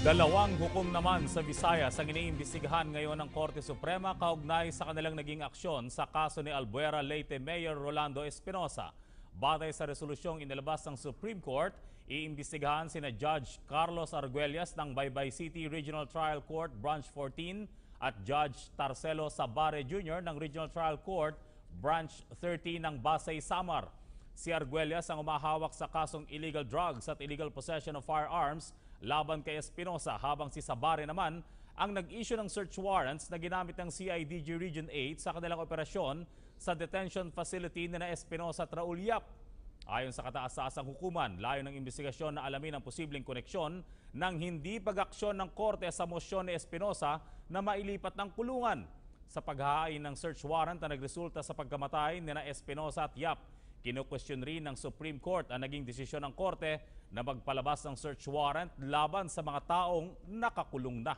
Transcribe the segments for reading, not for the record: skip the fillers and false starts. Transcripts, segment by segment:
Dalawang hukom naman sa Visayas ang iniimbestigahan ngayon ng Korte Suprema kaugnay sa kanilang naging aksyon sa kaso ni Albuera Leyte Mayor Rolando Espinosa. Batay sa resolusyong inilabas ng Supreme Court, iimbestigahan sina Judge Carlos Arguelles ng Baybay City Regional Trial Court Branch 14 at Judge Tarcelo Sabare Jr. ng Regional Trial Court Branch 13 ng Basay, Samar. Si Arguelles ang umahawak sa kasong illegal drugs at illegal possession of firearms laban kay Espinosa, habang si Sabare naman ang nag-issue ng search warrants na ginamit ng CIDG Region 8 sa kanilang operasyon sa detention facility ni na Espinosa at Raul Yap. Ayon sa kataas-taasang hukuman, layo ng investigasyon na alamin ang posibleng koneksyon ng hindi pag-aksyon ng korte sa mosyon ni Espinosa na mailipat ng kulungan sa paghahain ng search warrant na nagresulta sa pagkamatay ni na Espinosa at Yap. Kinukwestiyon rin ng Supreme Court ang naging desisyon ng korte na magpalabas ng search warrant laban sa mga taong nakakulong na.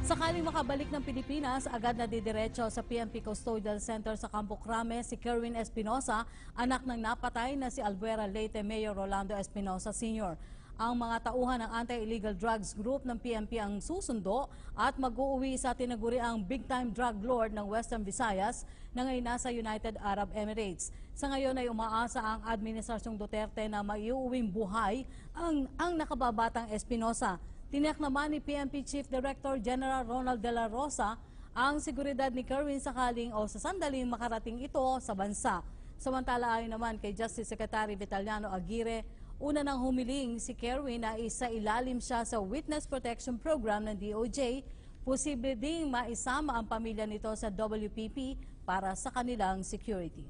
Sakaling makabalik ng Pilipinas, agad na didiretso sa PNP Custodial Center sa Campo Crame si Kerwin Espinosa, anak ng napatay na si Albuera Leyte Mayor Rolando Espinosa Sr. Ang mga tauhan ng Anti-Illegal Drugs Group ng PNP ang susundo at mag-uuwi sa tinaguriang big-time drug lord ng Western Visayas na ngayon nasa United Arab Emirates. Sa ngayon ay umaasa ang Administrasyong Duterte na maiuwing buhay ang nakababatang Espinosa. Tiniyak naman ni PNP Chief Director General Ronald De La Rosa ang seguridad ni Kerwin sakaling o sa sandaling makarating ito sa bansa. Samantala, ayon naman kay Justice Secretary Vitaliano Aguirre, una nang humiling si Kerwin na isailalim siya sa Witness Protection Program ng DOJ. Posible ding maisama ang pamilya nito sa WPP para sa kanilang security.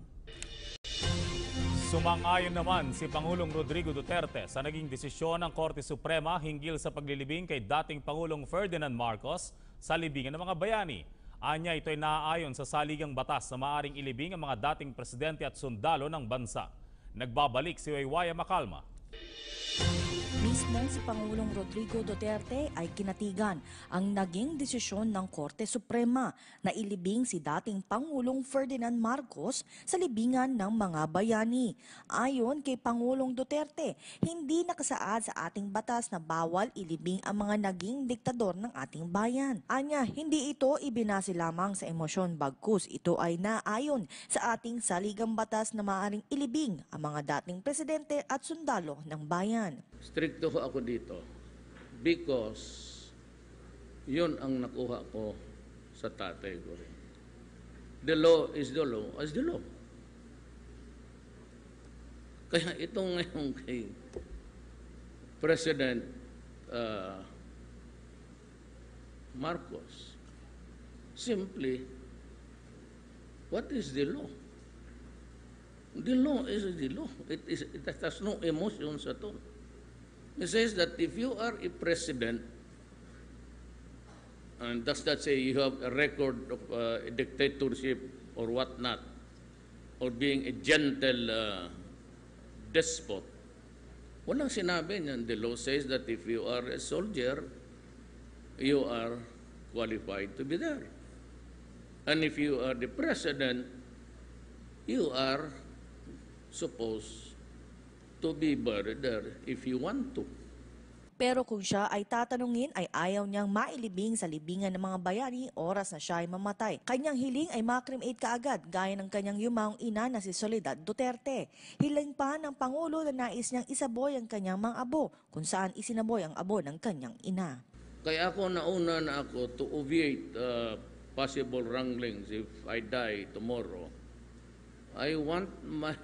Sumang-ayon naman si Pangulong Rodrigo Duterte sa naging desisyon ng Korte Suprema hinggil sa paglilibing kay dating Pangulong Ferdinand Marcos sa libingan ng mga bayani. Anya, ito'y naaayon sa saligang batas na maaring ilibing ang mga dating presidente at sundalo ng bansa. Nagbabalik si Waywaya Macalma. Mismo si Pangulong Rodrigo Duterte ay kinatigan ang naging desisyon ng Korte Suprema na ilibing si dating Pangulong Ferdinand Marcos sa libingan ng mga bayani. Ayon kay Pangulong Duterte, hindi nakasaad sa ating batas na bawal ilibing ang mga naging diktador ng ating bayan. Anya, hindi ito ibinase lamang sa emosyon, bagkus ito ay naayon sa ating saligang batas na maaaring ilibing ang mga dating presidente at sundalo ng bayan. Stricto ako dito because yun ang nakuha ko sa tatay ko rin. The law is the law as the law. Kaya itong ngayon kay President Marcos, simply, what is the law? The law is the law. It has no emotions at all. It says that if you are a president, and does that say you have a record of a dictatorship or whatnot, or being a gentle despot, walang sinabi niyan. The law says that if you are a soldier, you are qualified to be there. And if you are the president, you are supposed to be buried there if you want to. Pero kung siya ay tatanungin ay ayaw niyang mailibing sa libingan ng mga bayani oras na siya ay mamatay. Kanyang hiling ay makremate kaagad gaya ng kanyang yumaong ina na si Soledad Duterte. Hiling pa ng Pangulo na nais niyang isaboy ang kanyang mga abo kung saan isinaboy ang abo ng kanyang ina. Kaya ako nauna na ako to obviate possible wranglings if I die tomorrow. I want my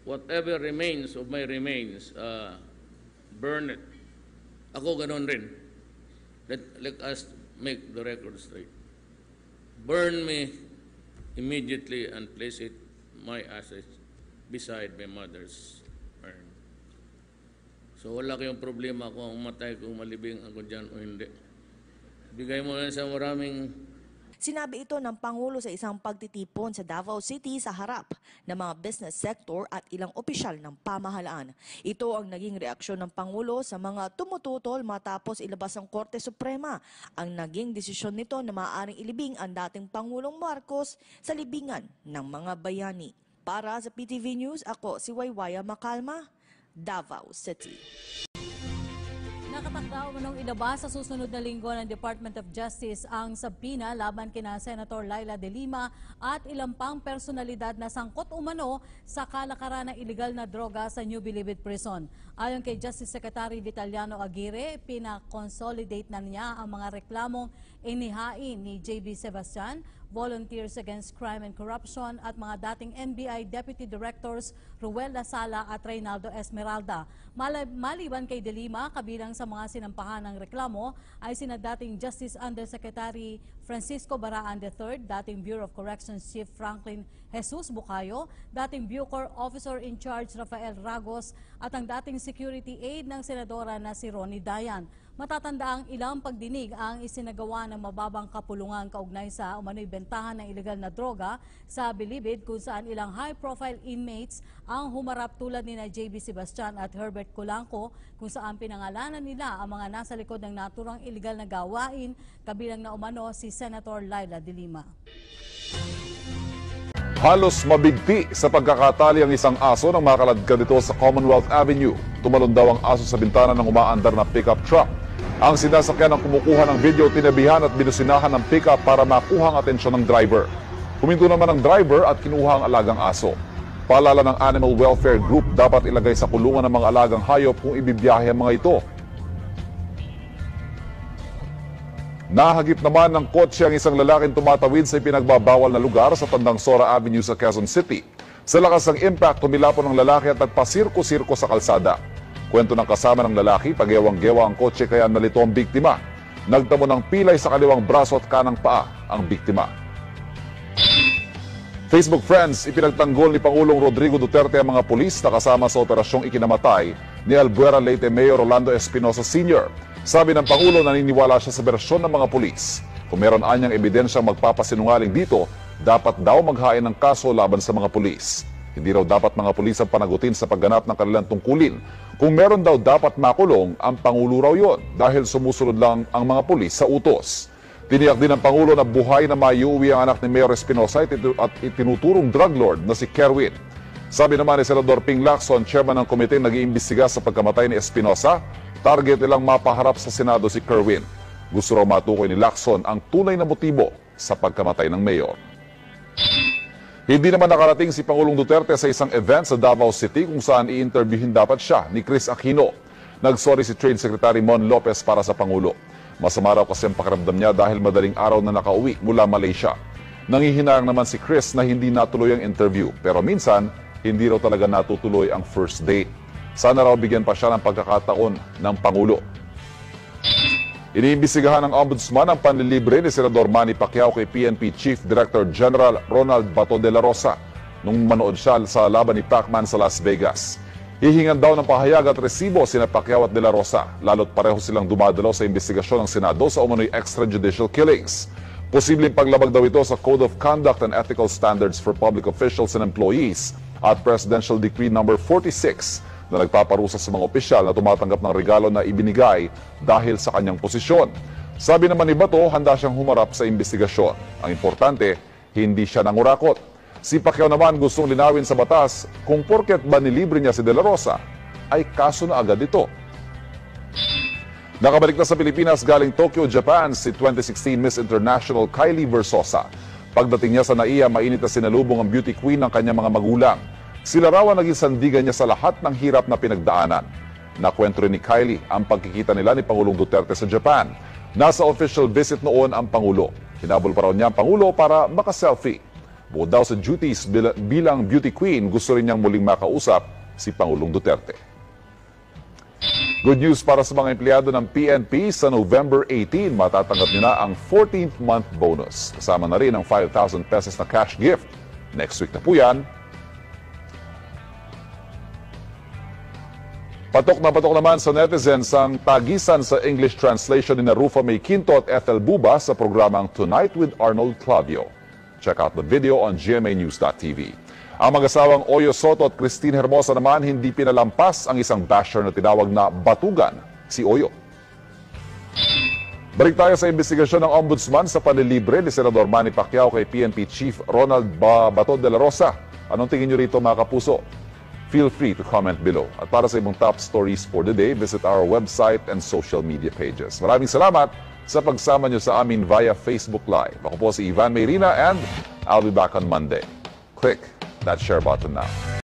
whatever remains of my remains, burn it. Ako ganon rin. Let us make the record straight. Burn me immediately and place it, my ashes, beside my mother's urn. So wala kayong problema kung matay, kung malibing ako dyan o hindi. Bigay mo lang sa maraming. Sinabi ito ng Pangulo sa isang pagtitipon sa Davao City sa harap ng mga business sector at ilang opisyal ng pamahalaan. Ito ang naging reaksyon ng Pangulo sa mga tumututol matapos ilabas ng Korte Suprema ang naging desisyon nito na maaaring ilibing ang dating Pangulong Marcos sa libingan ng mga bayani. Para sa PTV News, ako si Waywaya Macalma, Davao City. Nakatakda umanong ilabas sa susunod na linggo ng Department of Justice ang sabina laban kina Senator Laila De Lima at ilang pang personalidad na sangkot umano sa kalakaran ng iligal na droga sa New Bilibid Prison. Ayon kay Justice Secretary Vitaliano Aguirre, pinakonsolidate na niya ang mga reklamong inihain ni J.B. Sebastian, Volunteers Against Crime and Corruption at mga dating NBI Deputy Directors Ruel Lasala at Reynaldo Esmeralda. Maliban kay De Lima, kabilang sa mga sinampahan ng reklamo ay sina dating Justice Undersecretary Francisco Baraan III, dating Bureau of Corrections Chief Franklin Jesus Bucayo, dating Bucor Officer in Charge Rafael Ragos at ang dating security aide ng senadora na si Ronnie Dayan. Matatanda ang ilang pagdinig ang isinagawa ng mababang kapulungan kaugnay sa umano'y bentahan ng ilegal na droga sa Bilibid, kung saan ilang high-profile inmates ang humarap tulad ni na J.B. Sebastian at Herbert Colanco, kung saan pinangalanan nila ang mga nasa likod ng naturang ilegal na gawain, kabilang na umano si Senator Laila De Lima. Halos mabigti sa pagkakatali ang isang aso nang makaladkad dito sa Commonwealth Avenue. Tumalon daw ang aso sa bintana ng umaandar na pickup truck. Ang sinasakyan ng kumukuha ng video, tinabihan at binusinahan ng pickup para makuha ang atensyon ng driver. Huminto naman ang driver at kinuha ang alagang aso. Paalala ng Animal Welfare Group, dapat ilagay sa kulungan ng mga alagang hayop kung ibibiyahe ang mga ito. Nahagip naman ng kotse ang isang lalaking tumatawid sa ipinagbabawal na lugar sa Tandang Sora Avenue sa Quezon City. Sa lakas ng impact, tumilapon ang lalaki at nagpasirko-sirko sa kalsada. Kwento ng kasama ng lalaki, pagyawang-gewa ang kotse kaya nalito ang biktima. Nagtamo ng pilay sa kaliwang braso at kanang paa ang biktima. Facebook friends, ipinagtanggol ni Pangulong Rodrigo Duterte ang mga pulis na kasama sa operasyong ikinamatay ni Albuera Leyte Mayor Rolando Espinosa Sr. Sabi ng Pangulo, naniniwala siya sa bersyon ng mga pulis. Kung meron anyang ebidensyang magpapasinungaling dito, dapat daw maghain ng kaso laban sa mga pulis. Hindi raw dapat mga pulis ang panagutin sa pagganap ng kanilang tungkulin. Kung meron daw dapat makulong, ang Pangulo raw yon dahil sumusunod lang ang mga pulis sa utos. Tiniyak din ng Pangulo na buhay na maiuwi ang anak ni Mayor Espinosa at itinuturong drug lord na si Kerwin. Sabi naman ni Senador Ping Lacson, chairman ng komite nag-iimbestiga sa pagkamatay ni Espinosa, target nilang mapaharap sa Senado si Kerwin. Gusto raw matukoy ni Lacson ang tunay na motibo sa pagkamatay ng mayor. Hindi naman nakarating si Pangulong Duterte sa isang event sa Davao City kung saan i-interviewin dapat siya ni Chris Aquino. Nagsorry si Trade Secretary Mon Lopez para sa Pangulo. Masama raw kasi ang pakiramdam niya dahil madaling araw na nakauwi mula Malaysia. Nangihinayang naman si Chris na hindi natuloy ang interview, pero minsan hindi raw talaga natutuloy ang first date. Sana raw bigyan pa siya ng pagkakataon ng Pangulo. Iniimbestigahan ng Ombudsman ang panlilibre ni Senador Manny Pacquiao kay PNP Chief Director General Ronald Bato de la Rosa nung manood siya sa laban ni Pacman sa Las Vegas. Hihingan daw ng pahayag at resibo sina Pacquiao at de la Rosa, lalo't pareho silang dumadalaw sa investigasyon ng Senado sa umano'y extrajudicial killings. Posibleng paglabag daw ito sa Code of Conduct and Ethical Standards for Public Officials and Employees at Presidential Decree No. 46 na nagpaparusa sa mga opisyal na tumatanggap ng regalo na ibinigay dahil sa kanyang posisyon. Sabi naman ni Bato, handa siyang humarap sa investigasyon. Ang importante, hindi siya nangurakot. Si Pacquiao naman gustong linawin sa batas kung porket ba nilibre niya si De La Rosa, ay kaso na agad ito. Nakabalik na sa Pilipinas galing Tokyo, Japan, si 2016 Miss International Kylie Versosa. Pagdating niya sa NAIA, mainit na sinalubong ang beauty queen ng kanyang mga magulang. Sila raw ang naging sandigan niya sa lahat ng hirap na pinagdaanan. Nakwento rin ni Kylie ang pagkikita nila ni Pangulong Duterte sa Japan. Nasa official visit noon ang Pangulo. Hinabol pa raw niya ang Pangulo para maka-selfie. Bukod daw sa duties bilang beauty queen, gusto rin niyang muling makausap si Pangulong Duterte. Good news para sa mga empleyado ng PNP, sa November 18, matatanggap nila ang 14th month bonus. Kasama na rin ang 5,000 pesos na cash gift. Next week na po yan. Patok naman sa netizens ang tagisan sa English translation ni Rufa May Quinto at Ethel Buba sa programang Tonight with Arnold Clavio. Check out the video on gmanews.tv. Ang mag-asawang Oyo Soto at Christine Hermosa naman hindi pinalampas ang isang basher na tinawag na Batugan, si Oyo. Balik tayo sa investigasyon ng Ombudsman sa panlilibre ni Senador Manny Pacquiao kay PNP Chief Ronald Bato de la Rosa. Anong tingin nyo rito mga kapuso? Feel free to comment below. At para sa ibang top stories for the day, visit our website and social media pages. Maraming salamat sa pagsama nyo sa amin via Facebook Live. Ako po si Ivan Mayrina and I'll be back on Monday. Click that share button now.